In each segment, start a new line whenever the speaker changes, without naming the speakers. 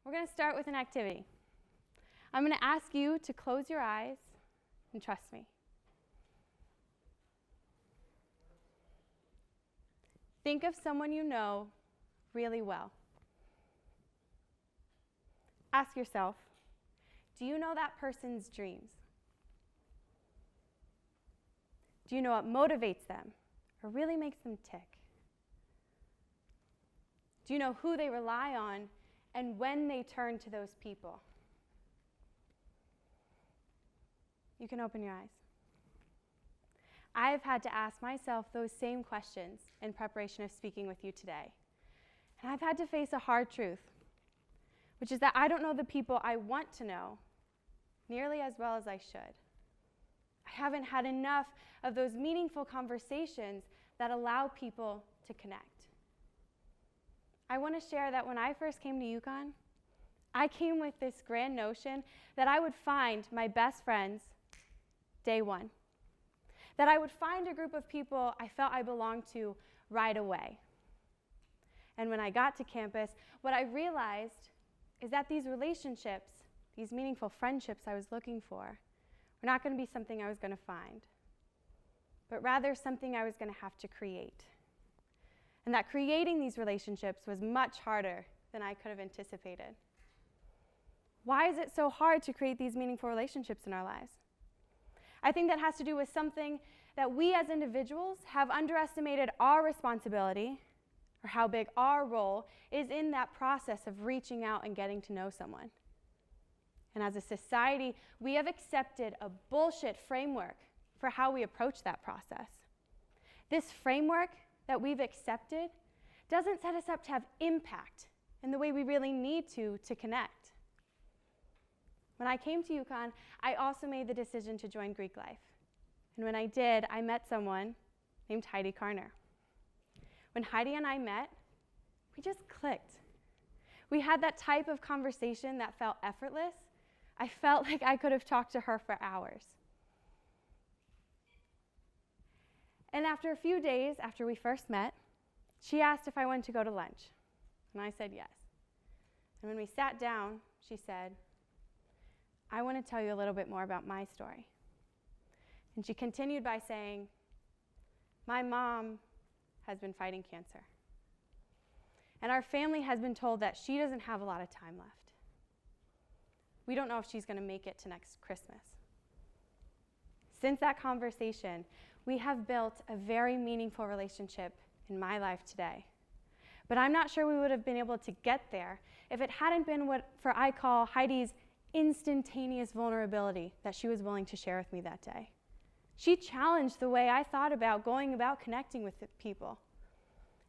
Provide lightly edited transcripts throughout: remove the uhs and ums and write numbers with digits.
We're going to start with an activity. I'm going to ask you to close your eyes and trust me. Think of someone you know really well. Ask yourself, do you know that person's dreams? Do you know what motivates them or really makes them tick? Do you know who they rely on and when they turn to those people? You can open your eyes. I've had to ask myself those same questions in preparation of speaking with you today. And I've had to face a hard truth, which is that I don't know the people I want to know nearly as well as I should. I haven't had enough of those meaningful conversations that allow people to connect. I want to share that when I first came to UConn, I came with this grand notion that I would find my best friends day one. That I would find a group of people I felt I belonged to right away. And when I got to campus, what I realized is that these relationships, these meaningful friendships I was looking for, were not going to be something I was going to find, but rather something I was going to have to create. And that creating these relationships was much harder than I could have anticipated. Why is it so hard to create these meaningful relationships in our lives? I think that has to do with something that we as individuals have underestimated our responsibility or how big our role is in that process of reaching out and getting to know someone. And as a society, we have accepted a bullshit framework for how we approach that process. This framework that we've accepted doesn't set us up to have impact in the way we really need to connect. When I came to UConn, I also made the decision to join Greek life. And when I did, I met someone named Heidi Karner. When Heidi and I met, we just clicked. We had that type of conversation that felt effortless. I felt like I could have talked to her for hours. And after a few days after we first met, she asked if I wanted to go to lunch. And I said yes. And when we sat down, she said, I want to tell you a little bit more about my story. And she continued by saying, my mom has been fighting cancer. And our family has been told that she doesn't have a lot of time left. We don't know if she's going to make it to next Christmas. Since that conversation, we have built a very meaningful relationship in my life today. But I'm not sure we would have been able to get there if it hadn't been what I call Heidi's instantaneous vulnerability that she was willing to share with me that day. She challenged the way I thought about going about connecting with people.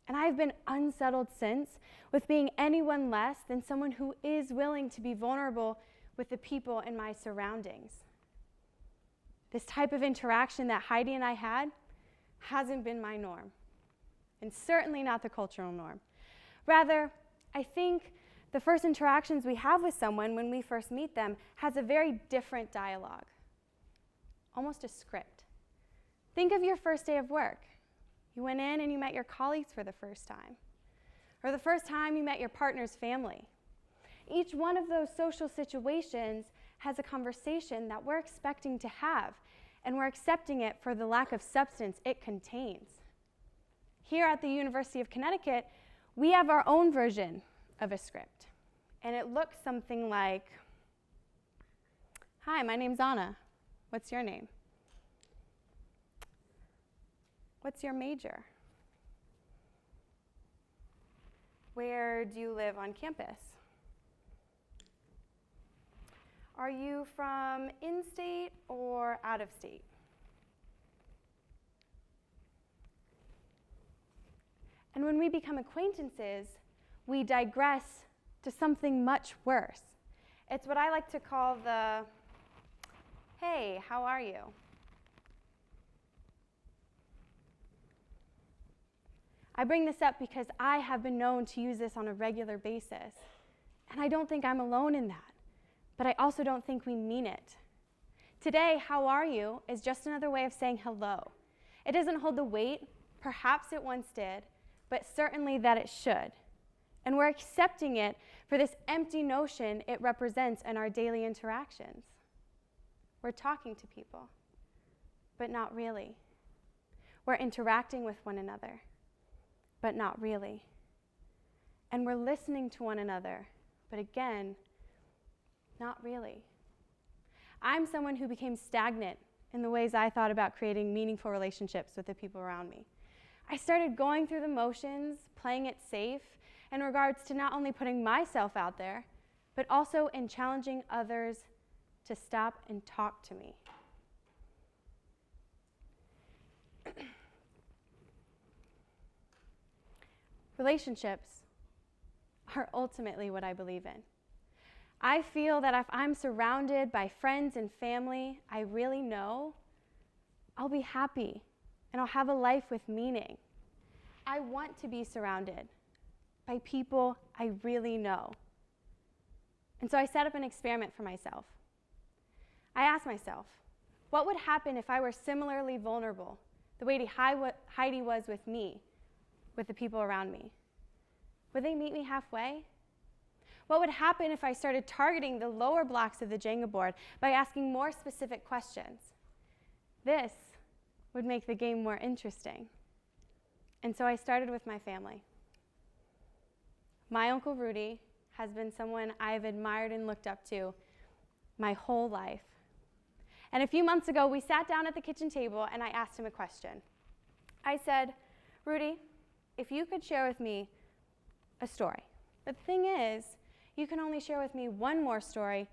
And I've been unsettled since with being anyone less than someone who is willing to be vulnerable with the people in my surroundings. This type of interaction that Heidi and I had hasn't been my norm, and certainly not the cultural norm. Rather, I think the first interactions we have with someone when we first meet them has a very different dialogue, almost a script. Think of your first day of work. You went in and you met your colleagues for the first time, or the first time you met your partner's family. Each one of those social situations has a conversation that we're expecting to have, and we're accepting it for the lack of substance it contains. Here at the University of Connecticut, we have our own version of a script. And it looks something like, hi, my name's Auna. What's your name? What's your major? Where do you live on campus? Are you from in-state or out of state? And when we become acquaintances, we digress to something much worse. It's what I like to call the, hey, how are you? I bring this up because I have been known to use this on a regular basis. And I don't think I'm alone in that. But I also don't think we mean it. Today, how are you is just another way of saying hello. It doesn't hold the weight, perhaps it once did, but certainly that it should. And we're accepting it for this empty notion it represents in our daily interactions. We're talking to people, but not really. We're interacting with one another, but not really. And we're listening to one another, but again, not really. I'm someone who became stagnant in the ways I thought about creating meaningful relationships with the people around me. I started going through the motions, playing it safe, in regards to not only putting myself out there, but also in challenging others to stop and talk to me. Relationships are ultimately what I believe in. I feel that if I'm surrounded by friends and family I really know, I'll be happy and I'll have a life with meaning. I want to be surrounded by people I really know. And so I set up an experiment for myself. I asked myself, what would happen if I were similarly vulnerable, the way Heidi was with me, with the people around me? Would they meet me halfway? What would happen if I started targeting the lower blocks of the Jenga board by asking more specific questions? This would make the game more interesting. And so I started with my family. My Uncle Rudy has been someone I've admired and looked up to my whole life. And a few months ago, we sat down at the kitchen table and I asked him a question. I said, Rudy, if you could share with me a story, but the thing is, you can only share with me one more story,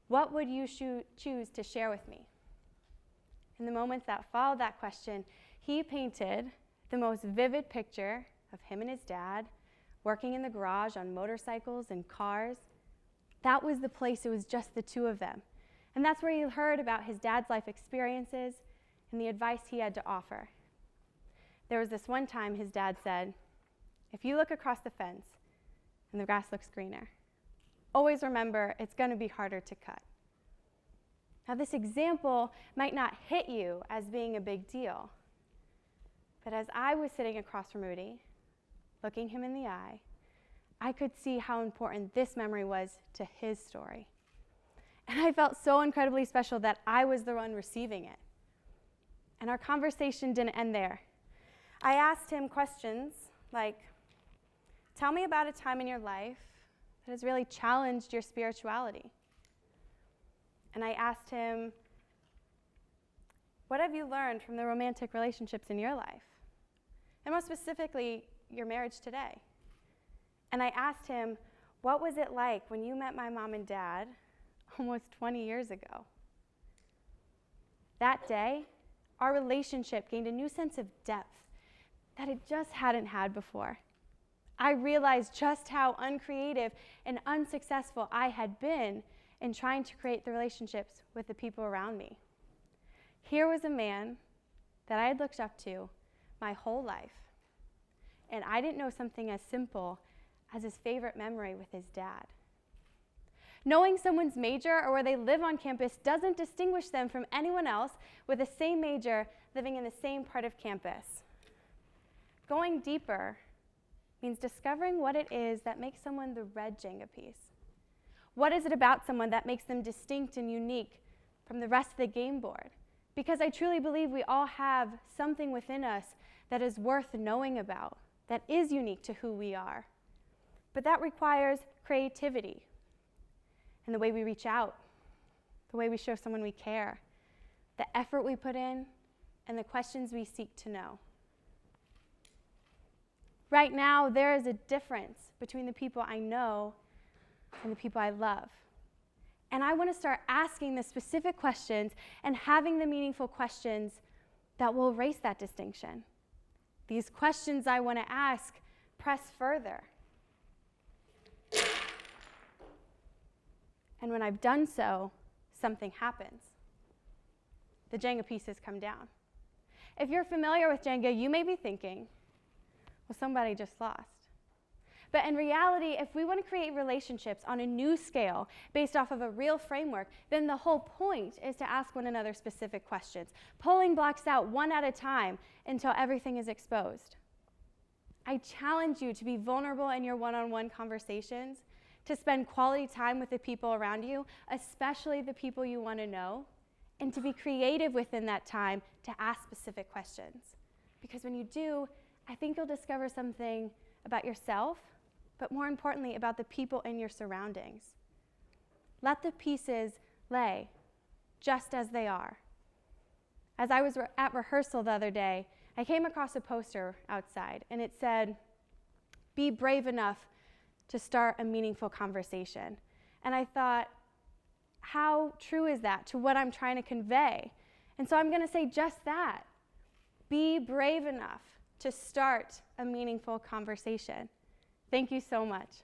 what would you choose to share with me? In the moments that followed that question, he painted the most vivid picture of him and his dad working in the garage on motorcycles and cars. That was the place, it was just the two of them. And that's where he heard about his dad's life experiences and the advice he had to offer. There was this one time his dad said, if you look across the fence and the grass looks greener, always remember it's going to be harder to cut. Now this example might not hit you as being a big deal, but as I was sitting across from Rudy, looking him in the eye, I could see how important this memory was to his story. And I felt so incredibly special that I was the one receiving it. And our conversation didn't end there. I asked him questions like, tell me about a time in your life that has really challenged your spirituality. And I asked him, what have you learned from the romantic relationships in your life? And most specifically, your marriage today. And I asked him, what was it like when you met my mom and dad almost 20 years ago? That day, our relationship gained a new sense of depth that it just hadn't had before. I realized just how uncreative and unsuccessful I had been in trying to create the relationships with the people around me. Here was a man that I had looked up to my whole life, and I didn't know something as simple as his favorite memory with his dad. Knowing someone's major or where they live on campus doesn't distinguish them from anyone else with the same major living in the same part of campus. Going deeper means discovering what it is that makes someone the red Jenga piece. What is it about someone that makes them distinct and unique from the rest of the game board? Because I truly believe we all have something within us that is worth knowing about, that is unique to who we are. But that requires creativity and the way we reach out, the way we show someone we care, the effort we put in, and the questions we seek to know. Right now, there is a difference between the people I know and the people I love. And I want to start asking the specific questions and having the meaningful questions that will erase that distinction. These questions I want to ask press further. And when I've done so, something happens. The Jenga pieces come down. If you're familiar with Jenga, you may be thinking, well, somebody just lost. But in reality, if we want to create relationships on a new scale based off of a real framework, then the whole point is to ask one another specific questions, pulling blocks out one at a time until everything is exposed. I challenge you to be vulnerable in your one-on-one conversations, to spend quality time with the people around you, especially the people you want to know, and to be creative within that time to ask specific questions. Because when you do, I think you'll discover something about yourself, but more importantly, about the people in your surroundings. Let the pieces lay just as they are. As I was at rehearsal the other day, I came across a poster outside, and it said, "Be brave enough to start a meaningful conversation." And I thought, how true is that to what I'm trying to convey? And so I'm going to say just that. Be brave enough to start a meaningful conversation. Thank you so much.